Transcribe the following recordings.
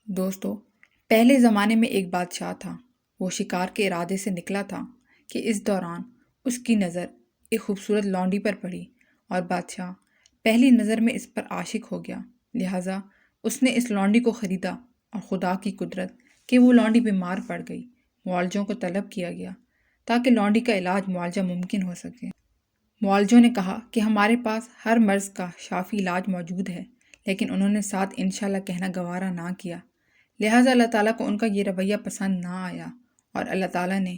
دوستو، پہلے زمانے میں ایک بادشاہ تھا۔ وہ شکار کے ارادے سے نکلا تھا کہ اس دوران اس کی نظر ایک خوبصورت لونڈی پر پڑی اور بادشاہ پہلی نظر میں اس پر عاشق ہو گیا۔ لہٰذا اس نے اس لونڈی کو خریدا اور خدا کی قدرت کہ وہ لونڈی بیمار پڑ گئی، معالجوں کو طلب کیا گیا تاکہ لونڈی کا علاج معالجہ ممکن ہو سکے۔ معالجوں نے کہا کہ ہمارے پاس ہر مرض کا شافی علاج موجود ہے، لیکن انہوں نے ساتھ انشاءاللہ کہنا گوارا نہ کیا۔ لہٰذا اللہ تعالیٰ کو ان کا یہ رویہ پسند نہ آیا اور اللہ تعالیٰ نے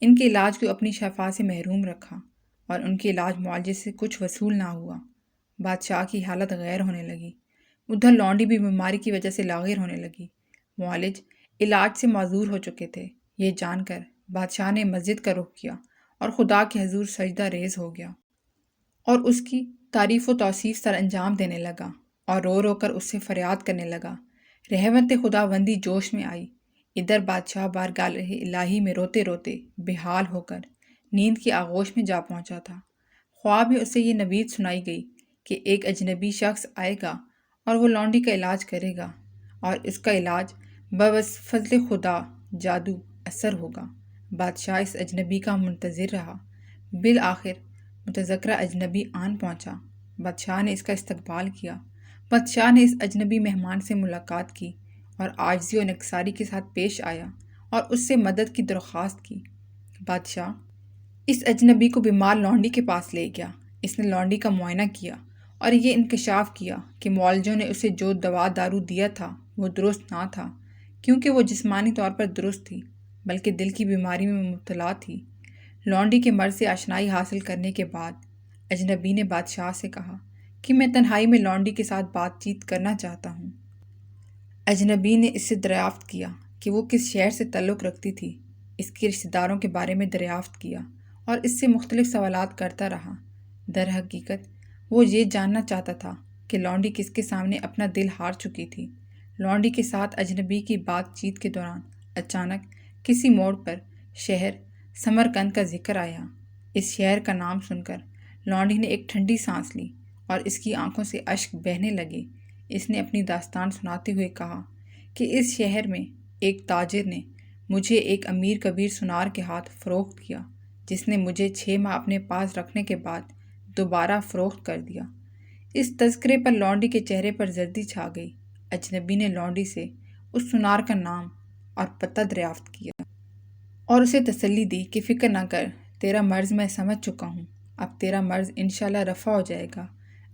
ان کے علاج کو اپنی شفا سے محروم رکھا اور ان کے علاج معالجے سے کچھ وصول نہ ہوا۔ بادشاہ کی حالت غیر ہونے لگی، ادھر لونڈی بھی بیماری کی وجہ سے لاغر ہونے لگی۔ معالج علاج سے معذور ہو چکے تھے۔ یہ جان کر بادشاہ نے مسجد کا رخ کیا اور خدا کے حضور سجدہ ریز ہو گیا اور اس کی تعریف و توصیف سر انجام دینے لگا اور رو رو کر اس سے فریاد کرنے لگا۔ رحمت خداوندی جوش میں آئی۔ ادھر بادشاہ بارگاہ الہی میں روتے روتے بے حال ہو کر نیند کی آغوش میں جا پہنچا تھا۔ خواب میں اسے یہ نوید سنائی گئی کہ ایک اجنبی شخص آئے گا اور وہ لونڈی کا علاج کرے گا اور اس کا علاج بس فضل خدا جادو اثر ہوگا۔ بادشاہ اس اجنبی کا منتظر رہا۔ بالآخر متذکرہ اجنبی آن پہنچا۔ بادشاہ نے اس کا استقبال کیا۔ بادشاہ نے اس اجنبی مہمان سے ملاقات کی اور عاجزی و انکساری کے ساتھ پیش آیا اور اس سے مدد کی درخواست کی۔ بادشاہ اس اجنبی کو بیمار لونڈی کے پاس لے گیا۔ اس نے لونڈی کا معائنہ کیا اور یہ انکشاف کیا کہ معالجوں نے اسے جو دوا دارو دیا تھا وہ درست نہ تھا، کیونکہ وہ جسمانی طور پر درست تھی بلکہ دل کی بیماری میں مبتلا تھی۔ لونڈی کے مرض سے آشنائی حاصل کرنے کے بعد اجنبی نے بادشاہ سے کہا کہ میں تنہائی میں لونڈی کے ساتھ بات چیت کرنا چاہتا ہوں۔ اجنبی نے اس سے دریافت کیا کہ وہ کس شہر سے تعلق رکھتی تھی، اس کے رشتہ داروں کے بارے میں دریافت کیا اور اس سے مختلف سوالات کرتا رہا۔ در حقیقت وہ یہ جاننا چاہتا تھا کہ لونڈی کس کے سامنے اپنا دل ہار چکی تھی۔ لونڈی کے ساتھ اجنبی کی بات چیت کے دوران اچانک کسی موڑ پر شہر سمرقند کا ذکر آیا۔ اس شہر کا نام سن کر لونڈی نے ایک ٹھنڈی سانس لی اور اس کی آنکھوں سے اشک بہنے لگے۔ اس نے اپنی داستان سناتے ہوئے کہا کہ اس شہر میں ایک تاجر نے مجھے ایک امیر کبیر سنار کے ہاتھ فروخت کیا، جس نے مجھے 6 ماہ اپنے پاس رکھنے کے بعد دوبارہ فروخت کر دیا۔ اس تذکرے پر لونڈی کے چہرے پر زردی چھا گئی۔ اجنبی نے لونڈی سے اس سنار کا نام اور پتہ دریافت کیا اور اسے تسلی دی کہ فکر نہ کر، تیرا مرض میں سمجھ چکا ہوں، اب تیرا مرض انشاءاللہ رفع ہو جائے گا۔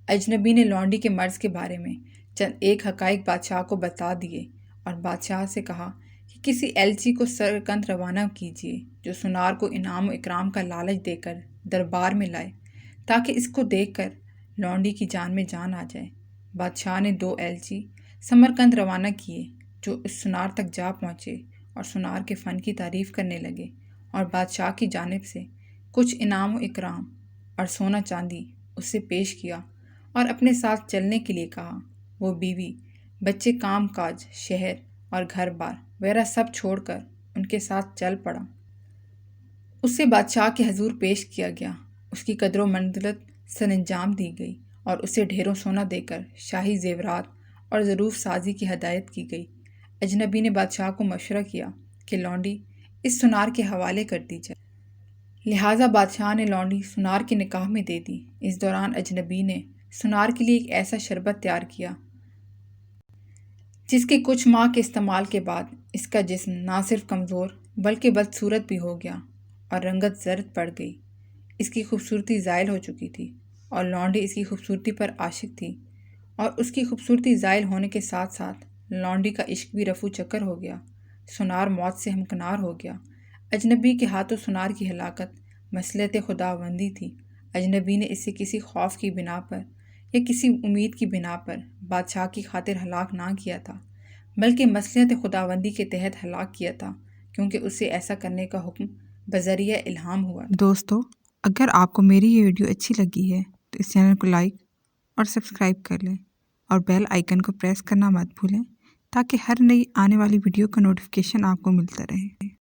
اجنبی نے لونڈی کے مرض کے بارے میں چند ایک حقائق بادشاہ کو بتا دیے اور بادشاہ سے کہا کہ کسی ایلچی کو سمرقند روانہ کیجیے جو سنار کو انعام و اکرام کا لالچ دے کر دربار میں لائے تاکہ اس کو دیکھ کر لونڈی کی جان میں جان آ جائے۔ بادشاہ نے 2 ایلچی سمرقند روانہ کیے جو اس سنار تک جا پہنچے اور سنار کے فن کی تعریف کرنے لگے اور بادشاہ کی جانب سے کچھ انعام و اکرام اور سونا چاندی اس سے پیش کیا اور اپنے ساتھ چلنے کے لیے کہا۔ وہ بیوی، بچے، کام کاج، شہر اور گھر بار وغیرہ سب چھوڑ کر ان کے ساتھ چل پڑا۔ اسے بادشاہ کے حضور پیش کیا گیا، اس کی قدر و منزلت سر انجام دی گئی اور اسے ڈھیروں سونا دے کر شاہی زیورات اور ظروف سازی کی ہدایت کی گئی۔ اجنبی نے بادشاہ کو مشورہ کیا کہ لونڈی اس سنار کے حوالے کر دی جائے۔ لہٰذا بادشاہ نے لونڈی سنار کے نکاح میں دے دی۔ اس دوران اجنبی نے سنار کے لیے ایک ایسا شربت تیار کیا جس کے کچھ ماہ کے استعمال کے بعد اس کا جسم نہ صرف کمزور بلکہ بدصورت بھی ہو گیا اور رنگت زرد پڑ گئی۔ اس کی خوبصورتی زائل ہو چکی تھی اور لونڈی اس کی خوبصورتی پر عاشق تھی، اور اس کی خوبصورتی زائل ہونے کے ساتھ ساتھ لونڈی کا عشق بھی رفو چکر ہو گیا۔ سنار موت سے ہمکنار ہو گیا۔ اجنبی کے ہاتھوں سنار کی ہلاکت مصلحت خداوندی تھی۔ اجنبی نے اسے کسی خوف کی بنا پر یا کسی امید کی بنا پر بادشاہ کی خاطر ہلاک نہ کیا تھا، بلکہ مصلحت خداوندی کے تحت ہلاک کیا تھا، کیونکہ اسے ایسا کرنے کا حکم بذریعہ الہام ہوا۔ دوستو، اگر آپ کو میری یہ ویڈیو اچھی لگی ہے تو اس چینل کو لائک اور سبسکرائب کر لیں اور بیل آئیکن کو پریس کرنا مت بھولیں تاکہ ہر نئی آنے والی ویڈیو کا نوٹیفیکیشن آپ کو ملتا رہے۔